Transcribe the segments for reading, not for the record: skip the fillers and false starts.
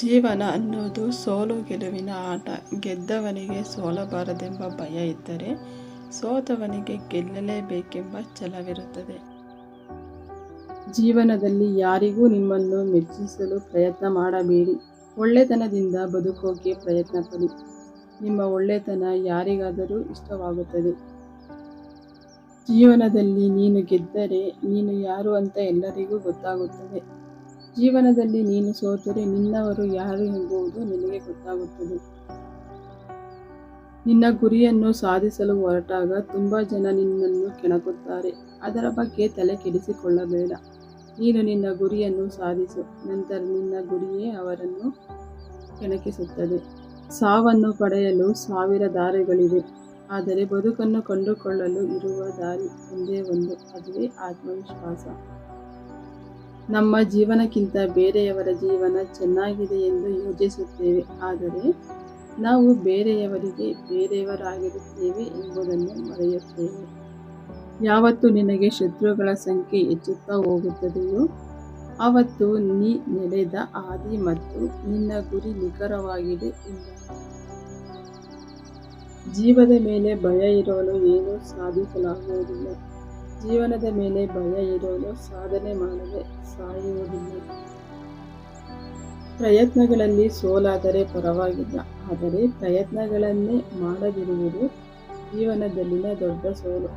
ಜೀವನ ಅನ್ನೋದು ಸೋಲು ಗೆಲುವಿನ ಆಟ. ಗೆದ್ದವನಿಗೆ ಸೋಲಬಾರದೆಂಬ ಭಯ ಇದ್ದರೆ, ಸೋತವನಿಗೆ ಗೆಲ್ಲಲೇಬೇಕೆಂಬ ಛಲವಿರುತ್ತದೆ. ಜೀವನದಲ್ಲಿ ಯಾರಿಗೂ ನಿಮ್ಮನ್ನು ಮೆಚ್ಚಿಸಲು ಪ್ರಯತ್ನ ಮಾಡಬೇಡಿ. ಒಳ್ಳೆತನದಿಂದ ಬದುಕೋಕೆ ಪ್ರಯತ್ನ ಪಡಿ. ನಿಮ್ಮ ಒಳ್ಳೆತನ ಯಾರಿಗಾದರೂ ಇಷ್ಟವಾಗುತ್ತದೆ. ಜೀವನದಲ್ಲಿ ನೀನು ಗೆದ್ದರೆ ನೀನು ಯಾರು ಅಂತ ಎಲ್ಲರಿಗೂ ಗೊತ್ತಾಗುತ್ತದೆ. ಜೀವನದಲ್ಲಿ ನೀನು ಸೋತರೆ ನಿನ್ನವರು ಯಾರು ಎಂಬುದು ನಿನಗೆ ಗೊತ್ತಾಗುತ್ತದೆ. ನಿನ್ನ ಗುರಿಯನ್ನು ಸಾಧಿಸಲು ಹೊರಟಾಗ ತುಂಬಾ ಜನ ನಿನ್ನನ್ನು ಕೆಣಕುತ್ತಾರೆ. ಅದರ ಬಗ್ಗೆ ತಲೆ ಕೆಡಿಸಿಕೊಳ್ಳಬೇಡ. ನೀನು ನಿನ್ನ ಗುರಿಯನ್ನು ಸಾಧಿಸು, ನಂತರ ನಿನ್ನ ಗುರಿಯೇ ಅವರನ್ನು ಕೆಣಕಿಸುತ್ತದೆ. ಸಾವನ್ನು ಪಡೆಯಲು 1000 ದಾರಿಗಳಿವೆ, ಆದರೆ ಬದುಕನ್ನು ಕಂಡುಕೊಳ್ಳಲು ಇರುವ ದಾರಿ ಒಂದೇ ಒಂದು, ಅದುವೇ ಆತ್ಮವಿಶ್ವಾಸ. ನಮ್ಮ ಜೀವನಕ್ಕಿಂತ ಬೇರೆಯವರ ಜೀವನ ಚೆನ್ನಾಗಿದೆ ಎಂದು ಯೋಚಿಸುತ್ತೇವೆ, ಆದರೆ ನಾವು ಬೇರೆಯವರಿಗೆ ಬೇರೆಯವರಾಗಿರುತ್ತೇವೆ ಎಂಬುದನ್ನು ಮರೆಯುತ್ತೇವೆ. ಯಾವತ್ತು ನಿನಗೆ ಶತ್ರುಗಳ ಸಂಖ್ಯೆ ಹೆಚ್ಚುತ್ತಾ ಹೋಗುತ್ತದೆಯೋ ಆವತ್ತು ನೀ ನಡೆದ ಹಾದಿ ಮತ್ತು ನಿನ್ನ ಗುರಿ ನಿಖರವಾಗಿದೆ ಎಂದರ್ಥ. ಜೀವದ ಮೇಲೆ ಭಯ ಇರೋನು ಏನೂ ಸಾಧಿಸಲಾಗುವುದಿಲ್ಲ. ಜೀವನದ ಮೇಲೆ ಭಯ ಇರೋನು ಸಾಧನೆ ಮಾಡದೆ ಸಾಯುವುದಿಲ್ಲ. ಪ್ರಯತ್ನಗಳಲ್ಲಿ ಸೋಲಾದರೆ ಪರವಾಗಿಲ್ಲ, ಆದರೆ ಪ್ರಯತ್ನಗಳನ್ನೇ ಮಾಡದಿರುವುದು ಜೀವನದಲ್ಲಿನ ದೊಡ್ಡ ಸೋಲು.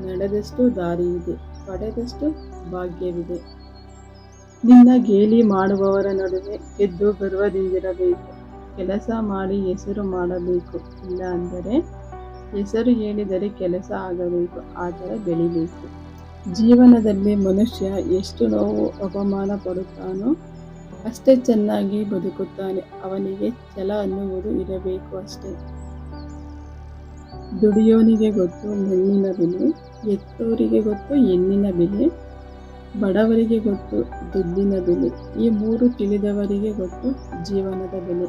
ನಡೆದಷ್ಟು ದಾರಿಯಿದೆ, ಪಡೆದಷ್ಟು ಭಾಗ್ಯವಿದೆ. ನಿನ್ನ ಗೇಲಿ ಮಾಡುವವರ ನಡುವೆ ಗೆದ್ದು ಗರ್ವದಿಂದಿರಬೇಕು. ಕೆಲಸ ಮಾಡಿ ಹೆಸರು ಮಾಡಬೇಕು, ಇಲ್ಲ ಅಂದರೆ ಹೆಸರು ಹೇಳಿದರೆ ಕೆಲಸ ಆಗಬೇಕು, ಆ ಥರ ಬೆಳಿಬೇಕು. ಜೀವನದಲ್ಲಿ ಮನುಷ್ಯ ಎಷ್ಟು ನೋವು ಅವಮಾನ ಪಡುತ್ತಾನೋ ಅಷ್ಟೇ ಚೆನ್ನಾಗಿ ಬದುಕುತ್ತಾನೆ. ಅವನಿಗೆ ಛಲ ಅನ್ನುವುದು ಇರಬೇಕು ಅಷ್ಟೇ. ದುಡಿಯೋನಿಗೆ ಗೊತ್ತು ಮಣ್ಣಿನ ಬೆಲೆ, ಎತ್ತೋರಿಗೆ ಗೊತ್ತು ಹೆಣ್ಣಿನ ಬೆಲೆ, ಬಡವರಿಗೆ ಗೊತ್ತು ದುಡ್ಡಿನ ಬೆಲೆ, ಈ 3 ತಿಳಿದವರಿಗೆ ಗೊತ್ತು ಜೀವನದ ಬೆಲೆ.